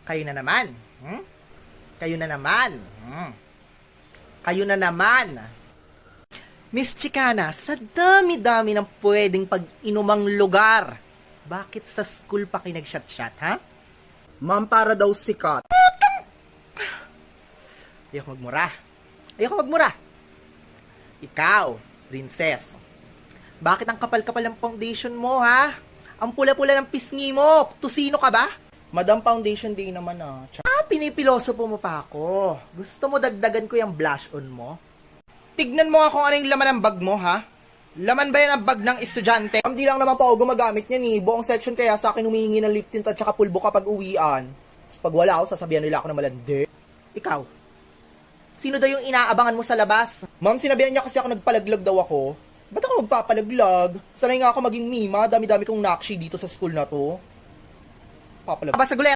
Kayo na naman. Kayo na naman. Kayo na naman. Miss Chicana, sa dami-dami ng pwedeng pag-inumang lugar, bakit sa school pa kayo nag-shot-shot, ha? Ma'am, para daw sikat. Ayoko magmura. Ayoko magmura. Ikaw, princess, bakit ang kapal-kapal ng foundation mo, ha? Ang pula-pula ng pisngi mo. Tusino ka ba? Madam, foundation day naman Pinipiloso po mo pa ako. Gusto mo dagdagan ko yung blush on mo? Tignan mo nga kung ano yung laman ng bag mo, ha? Laman ba yan ang bag ng estudyante? Ma'am, di lang naman po ako gumagamit niyan eh. Buong section kaya sa akin humihingi ng lip tint at saka pulbo kapag uwian. Tapos pag wala ako, sasabihan nila ako na malandi. Ikaw, sino daw yung inaabangan mo sa labas? Ma'am, sinabihan niya kasi ako nagpalaglag daw ako. Ba't ako magpapalaglag? Sanay nga ako maging mima, dami-dami kong nakshi dito sa school na to. Papalag. Basta